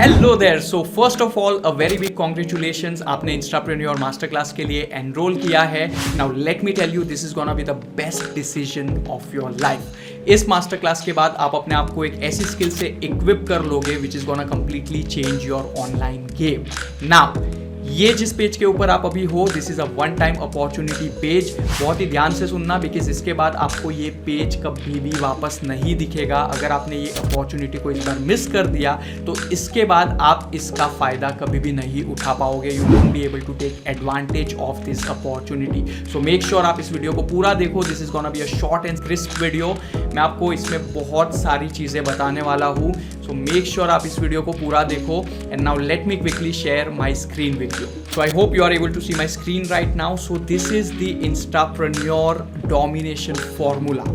Hello there. So first of all a very big congratulations, आपने Instapreneur master class के लिए enrol किया है। Now let me tell you, this is gonna be the best decision of your life. इस master class के बाद आप अपने आप को एक ऐसी स्किल से इक्विप कर लोगे विच is gonna completely change your online game. Now ये जिस पेज के ऊपर आप अभी हो, this is a one time opportunity page. बहुत ही ध्यान से सुनना, बिकॉज इसके बाद आपको ये पेज कभी भी वापस नहीं दिखेगा। अगर आपने ये अपॉर्चुनिटी को इस बार मिस कर दिया तो इसके बाद आप इसका फायदा कभी भी नहीं उठा पाओगे। You won't be able to take advantage of this opportunity. So make sure आप इस वीडियो को पूरा देखो। This is gonna be a short and crisp video. मैं आपको इसमें बहुत सारी चीज़ें बताने वाला हूँ। सो मेक श्योर आप इस वीडियो को पूरा देखो। And now let me quickly share my screen with you. So I hope you are able to see my screen right now. So this is the Instapreneur domination formula.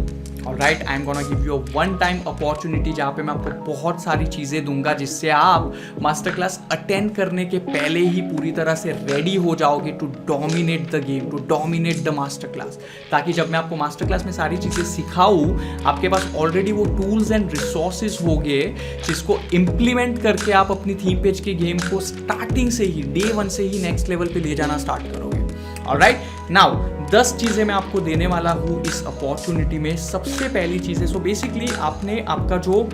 Alright, I am gonna give you a one-time opportunity जहाँ पे मैं आपको बहुत सारी चीज़ें दूंगा जिससे आप मास्टर क्लास अटेंड करने के पहले ही पूरी तरह से रेडी हो जाओगे to dominate the game, to dominate the master class. ताकि जब मैं आपको मास्टर क्लास में सारी चीज़ें सिखाऊँ, आपके पास ऑलरेडी वो टूल्स एंड रिसोर्सेज होंगे जिसको इम्प्लीमेंट करके आप अपनी थीम पेज के गेम को स्टार्टिंग से ही, डे 1 से ही नेक्स्ट लेवल पे ले जाना स्टार्ट करोगे। ऑलराइट, नाउ 10 चीज़ें मैं आपको देने वाला हूँ इस अपॉर्चुनिटी में। सबसे पहली चीज़ है, सो बेसिकली आपने आपका जो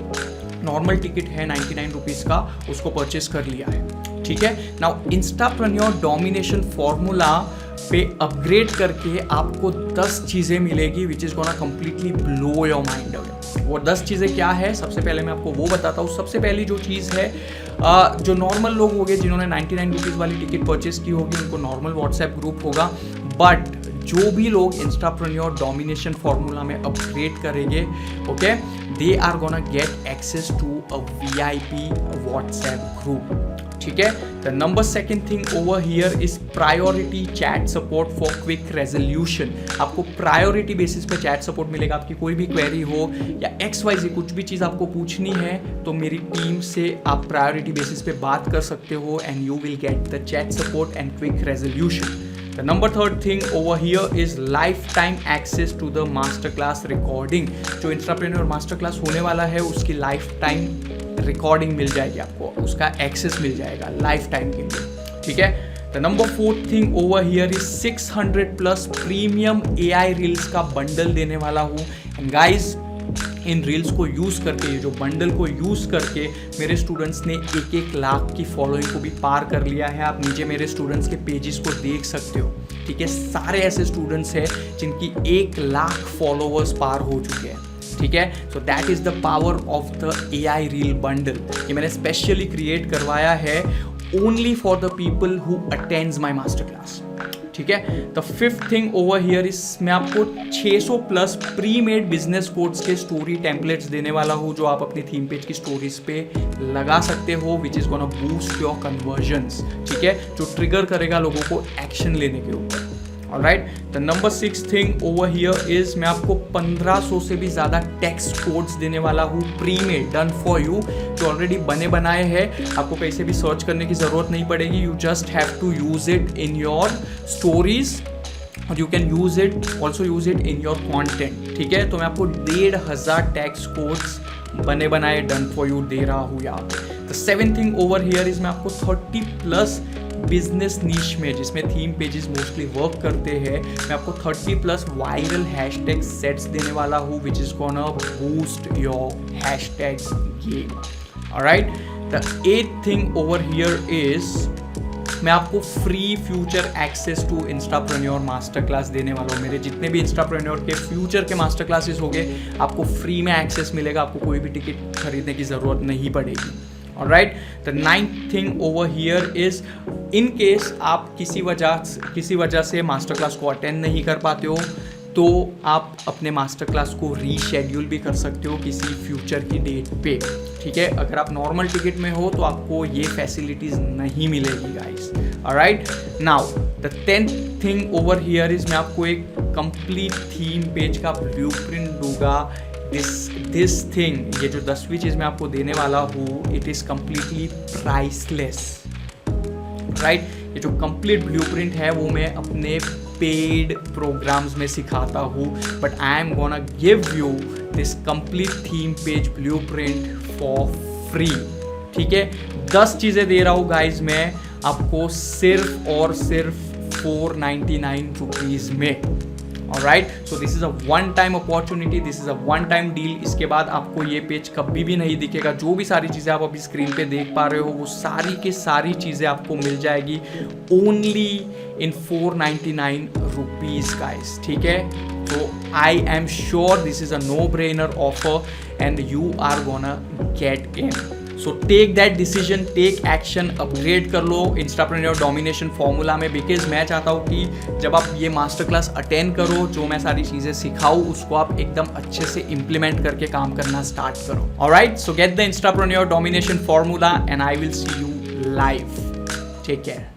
नॉर्मल टिकट है 99 रुपीज़ का, उसको परचेस कर लिया है, ठीक है। नाउ इंस्टाप्रेन्योर डोमिनेशन फॉर्मूला पे अपग्रेड करके आपको 10 चीज़ें मिलेगी which is gonna completely blow your mind away. वो 10 चीज़ें क्या है, सबसे पहले मैं आपको वो बताता हूँ। सबसे पहली जो चीज़ है, जो नॉर्मल लोग होंगे जिन्होंने 99 रुपीज़ वाली टिकट परचेस की होगी, उनको नॉर्मल व्हाट्सएप ग्रुप होगा। बट जो भी लोग इंस्टाप्रेन्योर डोमिनेशन फॉर्मूला में अपग्रेड करेंगे, okay, they are gonna get access to a VIP WhatsApp group, ठीक है। The number second thing over here is priority chat support for quick resolution. आपको priority basis पे chat support मिलेगा। आपकी कोई भी क्वेरी हो या XYZ कुछ भी चीज़ आपको पूछनी है तो मेरी टीम से आप प्रायोरिटी बेसिस पे बात कर सकते हो and you will get the chat support and quick resolution. The number third thing over here is lifetime access to the masterclass recording. जो Instapreneur masterclass होने वाला है उसकी lifetime recording मिल जाएगी आपको, उसका access मिल जाएगा lifetime के लिए, ठीक है। The number fourth thing over here is 600+ premium AI reels का bundle देने वाला हूँ। And guys, इन रील्स को यूज़ करके, ये जो बंडल को यूज़ करके मेरे स्टूडेंट्स ने 1-1 लाख की फॉलोइंग को भी पार कर लिया है। आप नीचे मेरे स्टूडेंट्स के पेजेस को देख सकते हो, ठीक है। सारे ऐसे स्टूडेंट्स हैं जिनकी 1 लाख फॉलोअर्स पार हो चुके हैं, ठीक है। So that is the power of the AI reel bundle. ये मैंने स्पेशली क्रिएट करवाया है only for the people who attends my master class, ठीक है। The fifth thing over here is, मैं आपको 600+ प्री मेड बिजनेस कोड्स के story templates देने वाला हूँ जो आप अपनी थीम पेज की स्टोरीज पे लगा सकते हो, विच is gonna boost your convergence, ठीक है, जो ट्रिगर करेगा लोगों को एक्शन लेने के ऊपर। Alright, the number 6 thing over here is, मैं आपको 1500 से भी ज़्यादा टेक्स्ट कोड्स देने वाला हूँ pre made, done for you, जो ऑलरेडी बने बनाए हैं। आपको कहीं से भी सर्च करने की ज़रूरत नहीं पड़ेगी। You just have to use it in your stories और you can use it also use it in your content, ठीक है। तो मैं आपको 1500 टेक्स्ट कोड्स बने बनाए डन फॉर यू दे रहा हूँ यहाँ पे। The seventh thing over here is, मैं आपको 30+ बिजनेस नीश में, जिसमें थीम पेजेस मोस्टली वर्क करते हैं, मैं आपको 30+ वायरल हैशटैग सेट्स देने वाला हूँ which is gonna boost your hashtag game. Alright, the 8th thing over here is, मैं आपको free future access to Instapreneur master class देने वाला हूँ। मेरे जितने भी इंस्टाप्रेन्योर के फ्यूचर के मास्टर क्लासेस होंगे, आपको फ्री में एक्सेस मिलेगा। आपको कोई भी टिकट खरीदने की ज़रूरत नहीं पड़ेगी। Alright, the 9th thing over here is, in case आप किसी वजह से मास्टर क्लास को अटेंड नहीं कर पाते हो तो आप अपने मास्टर क्लास को रीशेड्यूल भी कर सकते हो किसी फ्यूचर की डेट पे, ठीक है। अगर आप नॉर्मल टिकट में हो तो आपको ये फैसिलिटीज़ नहीं मिलेगी guys. Alright, now the 10th thing over here is, मैं आपको एक कंप्लीट थीम पेज का ब्लूप्रिंट दूंगा। दिस थिंग, ये जो 10वीं चीज़ मैं आपको देने वाला हूँ, it is completely priceless, right. ये जो कंप्लीट ब्लूप्रिंट है वो मैं अपने पेड प्रोग्राम्स में सिखाता हूँ, but I am gonna give you this complete theme page blueprint for free, ठीक है, 10 चीज़ें दे रहा हूँ गाइज मैं आपको सिर्फ और सिर्फ 499 रुपीज़ में। Alright, so this is a one time opportunity, this is a one time deal. इसके बाद आपको ये पेज कभी भी नहीं दिखेगा। जो भी सारी चीज़ें आप अभी स्क्रीन पे देख पा रहे हो वो सारी की सारी चीज़ें आपको मिल जाएगी ओनली इन 499 रुपीज़ गाइस, ठीक है। तो I am sure this is a no brainer offer and you are gonna get in. So take that decision, take action, upgrade कर लो इंस्टाप्रेन्योर डोमिनेशन फॉर्मूला में, बिकॉज मैं चाहता हूँ कि जब आप ये मास्टर क्लास अटेंड करो, जो मैं सारी चीज़ें सिखाऊँ उसको आप एकदम अच्छे से इंप्लीमेंट करके काम करना स्टार्ट करो। Alright, so get the Instapreneur domination formula and I will see you live. Take care.